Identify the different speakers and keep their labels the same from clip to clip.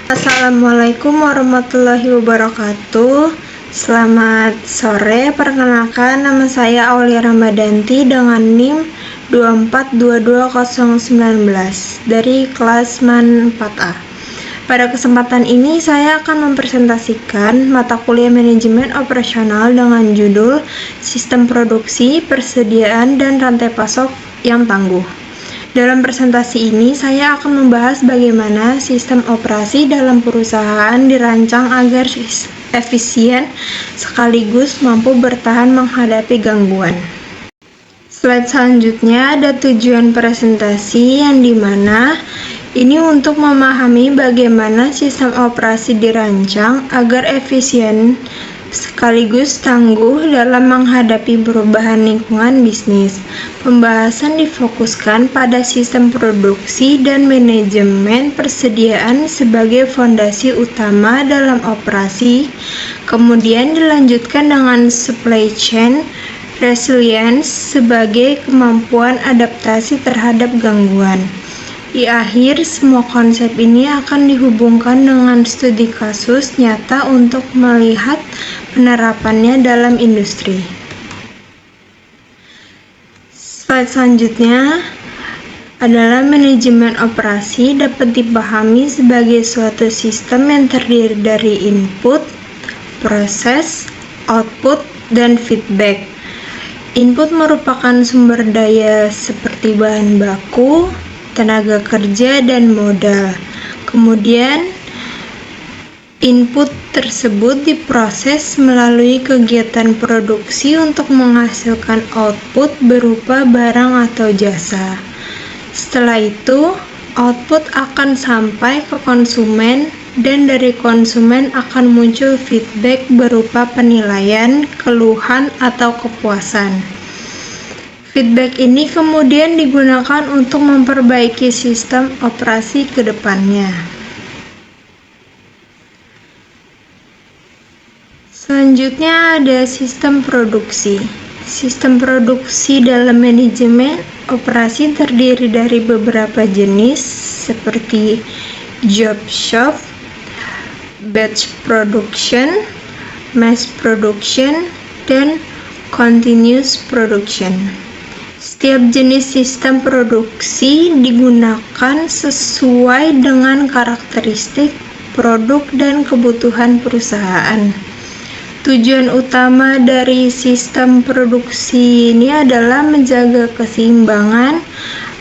Speaker 1: Assalamualaikum warahmatullahi wabarakatuh. Selamat sore, perkenalkan nama saya Aulia Ramadanti dengan NIM 2422019 dari kelas MAN 4A. Pada kesempatan ini saya akan mempresentasikan mata kuliah manajemen operasional dengan judul Sistem Produksi, Persediaan, dan Rantai Pasok yang Tangguh. Dalam presentasi ini, saya akan membahas bagaimana sistem operasi dalam perusahaan dirancang agar efisien sekaligus mampu bertahan menghadapi gangguan. Slide selanjutnya ada tujuan presentasi yang dimana ini untuk memahami bagaimana sistem operasi dirancang agar efisien sekaligus tangguh dalam menghadapi perubahan lingkungan bisnis. Pembahasan difokuskan pada sistem produksi dan manajemen persediaan sebagai fondasi utama dalam operasi, kemudian dilanjutkan dengan supply chain resilience sebagai kemampuan adaptasi terhadap gangguan. Di akhir, semua konsep ini akan dihubungkan dengan studi kasus nyata untuk melihat penerapannya dalam industri. Slide selanjutnya adalah manajemen operasi dapat dipahami sebagai suatu sistem yang terdiri dari input, proses, output, dan feedback. Input merupakan sumber daya seperti bahan baku, tenaga kerja, dan modal. Kemudian, input tersebut diproses melalui kegiatan produksi untuk menghasilkan output berupa barang atau jasa. Setelah itu, output akan sampai ke konsumen, dan dari konsumen akan muncul feedback berupa penilaian, keluhan, atau kepuasan. Feedback ini kemudian digunakan untuk memperbaiki sistem operasi ke depannya. Selanjutnya ada sistem produksi. Sistem produksi dalam manajemen operasi terdiri dari beberapa jenis seperti job shop, batch production, mass production, dan continuous production. Setiap jenis sistem produksi digunakan sesuai dengan karakteristik produk dan kebutuhan perusahaan. Tujuan utama dari sistem produksi ini adalah menjaga keseimbangan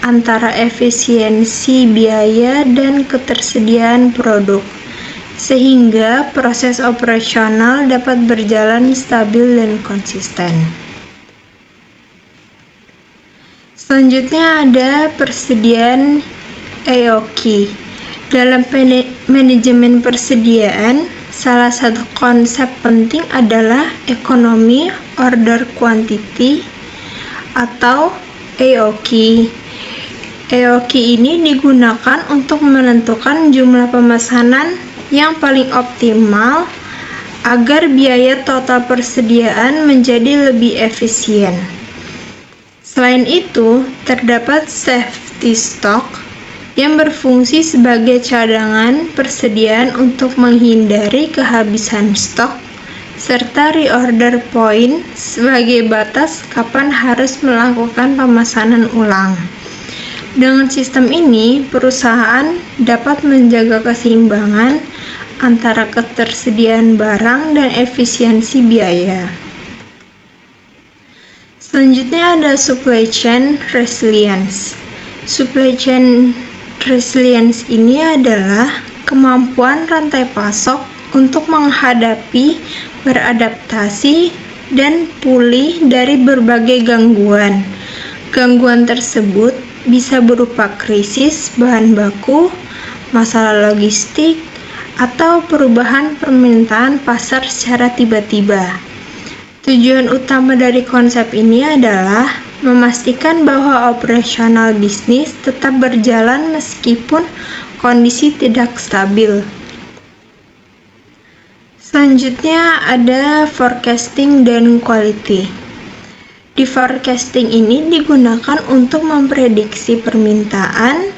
Speaker 1: antara efisiensi biaya dan ketersediaan produk, sehingga proses operasional dapat berjalan stabil dan konsisten. Selanjutnya ada persediaan EOQ. Dalam manajemen persediaan, salah satu konsep penting adalah ekonomi order quantity atau EOQ. EOQ ini digunakan untuk menentukan jumlah pemesanan yang paling optimal agar biaya total persediaan menjadi lebih efisien. Selain itu, terdapat safety stock yang berfungsi sebagai cadangan persediaan untuk menghindari kehabisan stok, serta reorder point sebagai batas kapan harus melakukan pemesanan ulang. Dengan sistem ini, perusahaan dapat menjaga keseimbangan antara ketersediaan barang dan efisiensi biaya. Selanjutnya ada supply chain resilience. Supply chain resilience ini adalah kemampuan rantai pasok untuk menghadapi, beradaptasi, dan pulih dari berbagai gangguan. Gangguan tersebut bisa berupa krisis bahan baku, masalah logistik, atau perubahan permintaan pasar secara tiba-tiba. Tujuan utama dari konsep ini adalah memastikan bahwa operasional bisnis tetap berjalan meskipun kondisi tidak stabil. Selanjutnya ada forecasting dan quality. Di forecasting ini digunakan untuk memprediksi permintaan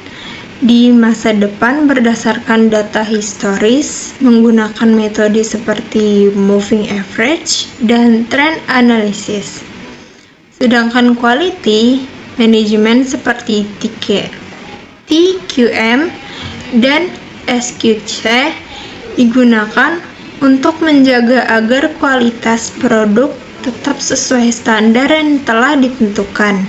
Speaker 1: di masa depan berdasarkan data historis menggunakan metode seperti moving average dan trend analysis. Sedangkan quality management seperti TQM dan SQC digunakan untuk menjaga agar kualitas produk tetap sesuai standar yang telah ditentukan.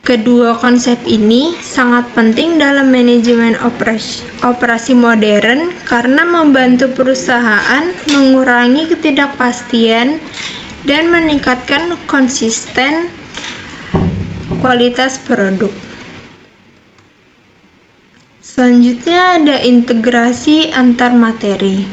Speaker 1: Kedua konsep ini sangat penting dalam manajemen operasi modern karena membantu perusahaan mengurangi ketidakpastian dan meningkatkan konsisten kualitas produk. Selanjutnya ada integrasi antar materi.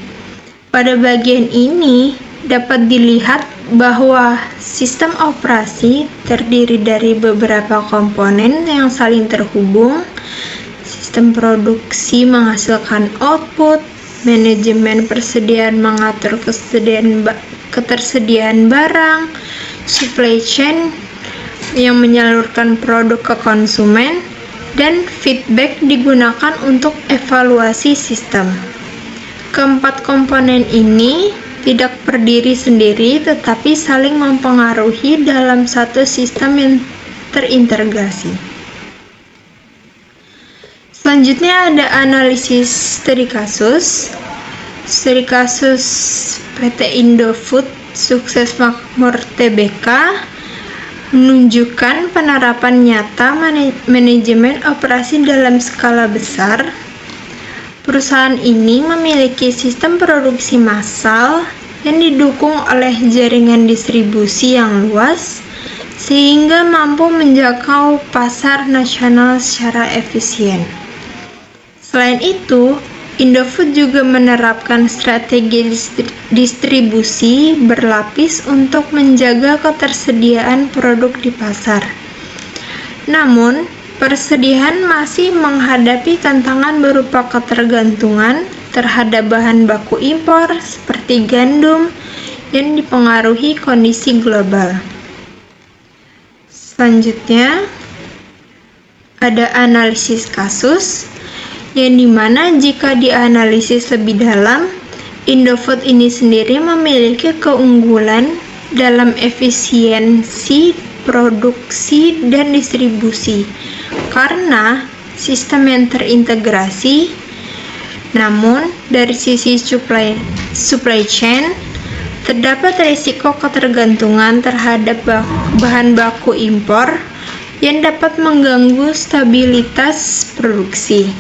Speaker 1: Pada bagian ini dapat dilihat bahwa sistem operasi terdiri dari beberapa komponen yang saling terhubung. Sistem produksi menghasilkan output, manajemen persediaan mengatur ketersediaan barang, supply chain yang menyalurkan produk ke konsumen, dan feedback digunakan untuk evaluasi sistem. Keempat komponen ini tidak berdiri sendiri tetapi saling mempengaruhi dalam satu sistem yang terintegrasi. Selanjutnya ada analisis studi kasus. Studi kasus PT Indofood Sukses Makmur Tbk menunjukkan penerapan nyata manajemen operasi dalam skala besar. Perusahaan ini memiliki sistem produksi massal yang didukung oleh jaringan distribusi yang luas, sehingga mampu menjangkau pasar nasional secara efisien. Selain itu, Indofood juga menerapkan strategi distribusi berlapis untuk menjaga ketersediaan produk di pasar. Namun, persediaan masih menghadapi tantangan berupa ketergantungan terhadap bahan baku impor seperti gandum yang dipengaruhi kondisi global. Selanjutnya, ada analisis kasus, yang dimana jika dianalisis lebih dalam, Indofood ini sendiri memiliki keunggulan dalam efisiensi produksi dan distribusi karena sistem yang terintegrasi. Namun dari sisi supply chain terdapat risiko ketergantungan terhadap bahan baku impor yang dapat mengganggu stabilitas produksi.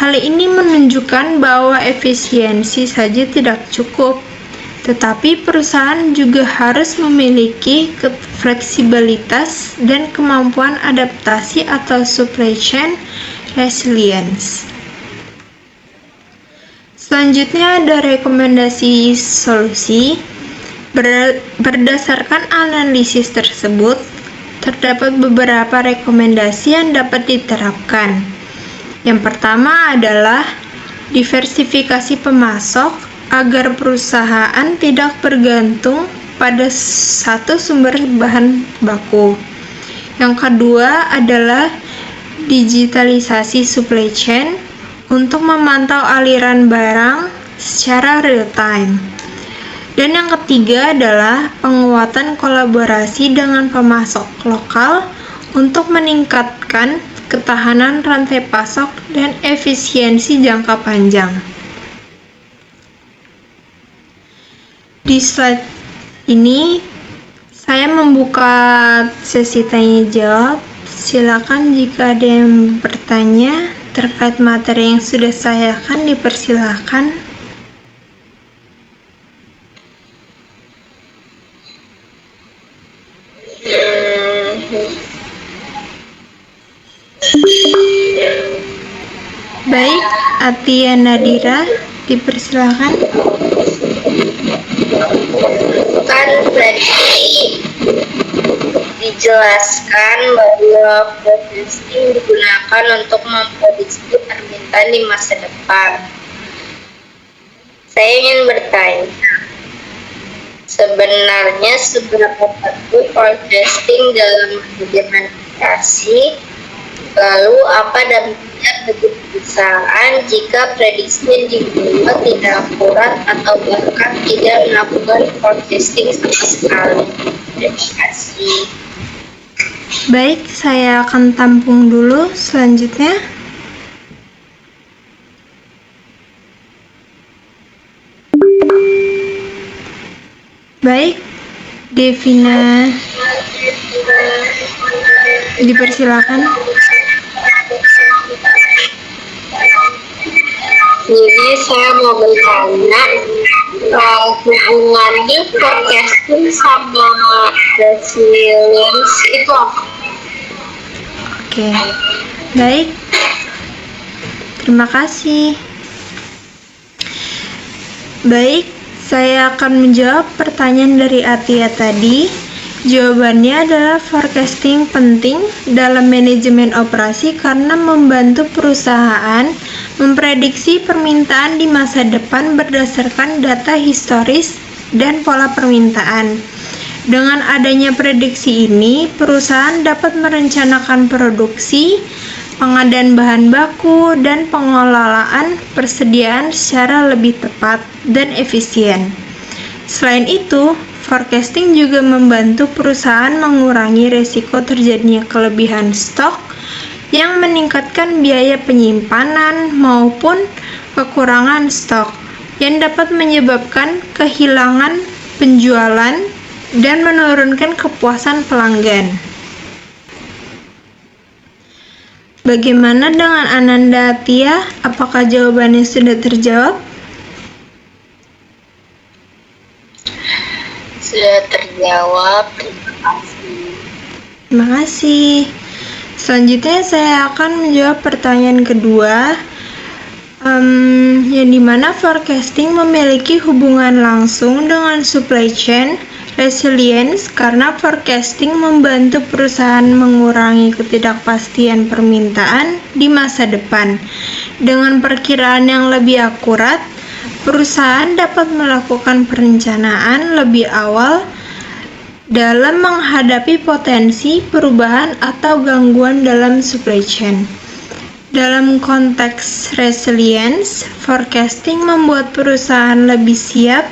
Speaker 1: Hal ini menunjukkan bahwa efisiensi saja tidak cukup, tetapi perusahaan juga harus memiliki fleksibilitas dan kemampuan adaptasi atau supply chain resilience. Selanjutnya ada rekomendasi solusi. Berdasarkan analisis tersebut, terdapat beberapa rekomendasi yang dapat diterapkan. Yang pertama adalah diversifikasi pemasok agar perusahaan tidak bergantung pada satu sumber bahan baku. Yang kedua adalah digitalisasi supply chain untuk memantau aliran barang secara real time. Dan yang ketiga adalah penguatan kolaborasi dengan pemasok lokal untuk meningkatkan ketahanan rantai pasok dan efisiensi jangka panjang. Di slide ini saya membuka sesi tanya jawab. Silakan jika ada yang bertanya terkait materi yang sudah saya akan dipersilakan. Baik, Atia Nadira, dipersilakan.
Speaker 2: Kan tadi dijelaskan bahwa forecasting digunakan untuk memprediksi permintaan di masa depan. Saya ingin bertanya, sebenarnya seberapa penting forecasting dalam manajemen operasi? Lalu apa dampaknya bagi perusahaan jika prediksi yang dibuat tidak akurat atau bahkan tidak melakukan forecasting sama sekali? Terima kasih.
Speaker 1: Baik, saya akan tampung dulu selanjutnya. Baik, Devina, dipersilakan.
Speaker 2: Jadi saya mau bertanya, hubungannya forecasting sama resilience itu apa?
Speaker 1: Oke, baik. Terima kasih. Baik, saya akan menjawab pertanyaan dari Atia tadi. Jawabannya adalah forecasting penting dalam manajemen operasi karena membantu perusahaan memprediksi permintaan di masa depan berdasarkan data historis dan pola permintaan. Dengan adanya prediksi ini, perusahaan dapat merencanakan produksi, pengadaan bahan baku, dan pengelolaan persediaan secara lebih tepat dan efisien. Selain itu, forecasting juga membantu perusahaan mengurangi risiko terjadinya kelebihan stok yang meningkatkan biaya penyimpanan maupun kekurangan stok yang dapat menyebabkan kehilangan penjualan dan menurunkan kepuasan pelanggan. Bagaimana dengan Ananda Atia? Apakah jawabannya sudah terjawab?
Speaker 2: Sudah terjawab, terima kasih.
Speaker 1: Terima kasih. Selanjutnya saya akan menjawab pertanyaan kedua, yang dimana forecasting memiliki hubungan langsung dengan supply chain resilience karena forecasting membantu perusahaan mengurangi ketidakpastian permintaan di masa depan. Dengan perkiraan yang lebih akurat, perusahaan dapat melakukan perencanaan lebih awal dalam menghadapi potensi perubahan atau gangguan dalam supply chain. Dalam konteks resilience, forecasting membuat perusahaan lebih siap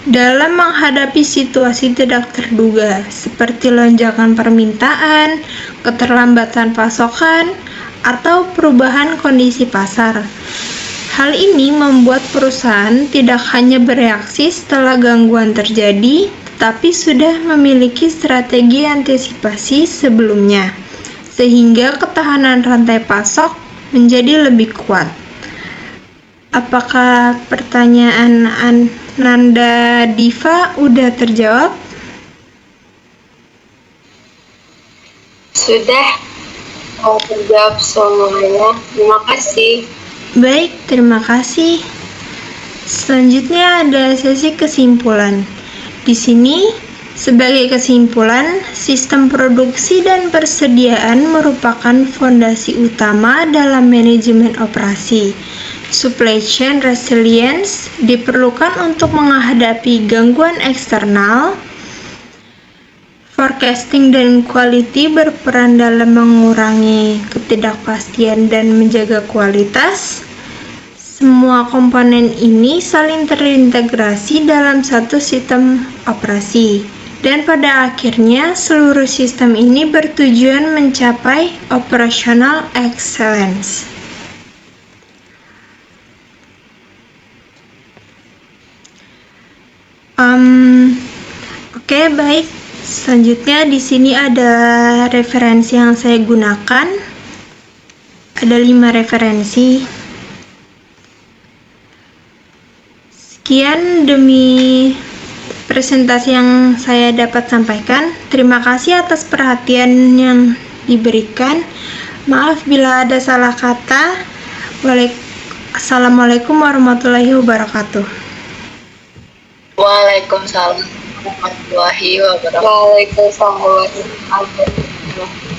Speaker 1: dalam menghadapi situasi tidak terduga seperti lonjakan permintaan, keterlambatan pasokan, atau perubahan kondisi pasar. Hal ini membuat perusahaan tidak hanya bereaksi setelah gangguan terjadi, tetapi sudah memiliki strategi antisipasi sebelumnya, sehingga ketahanan rantai pasok menjadi lebih kuat. Apakah pertanyaan Nanda Diva udah terjawab?
Speaker 2: Sudah terjawab semuanya. Terima kasih.
Speaker 1: Baik, terima kasih. Selanjutnya ada sesi kesimpulan. Di sini, sebagai kesimpulan, sistem produksi dan persediaan merupakan fondasi utama dalam manajemen operasi. Supply chain resilience diperlukan untuk menghadapi gangguan eksternal. Forecasting dan quality berperan dalam mengurangi ketidakpastian dan menjaga kualitas. Semua komponen ini saling terintegrasi dalam satu sistem operasi, dan pada akhirnya seluruh sistem ini bertujuan mencapai operational excellence. Oke, baik. Selanjutnya di sini ada referensi yang saya gunakan. Ada 5 referensi. Sekian demi presentasi yang saya dapat sampaikan. Terima kasih atas perhatian yang diberikan. Maaf bila ada salah kata. Assalamualaikum warahmatullahi wabarakatuh.
Speaker 2: Waalaikumsalam warahmatullahi wabarakatuh. Waalaikumsalam warahmatullahi wabarakatuh.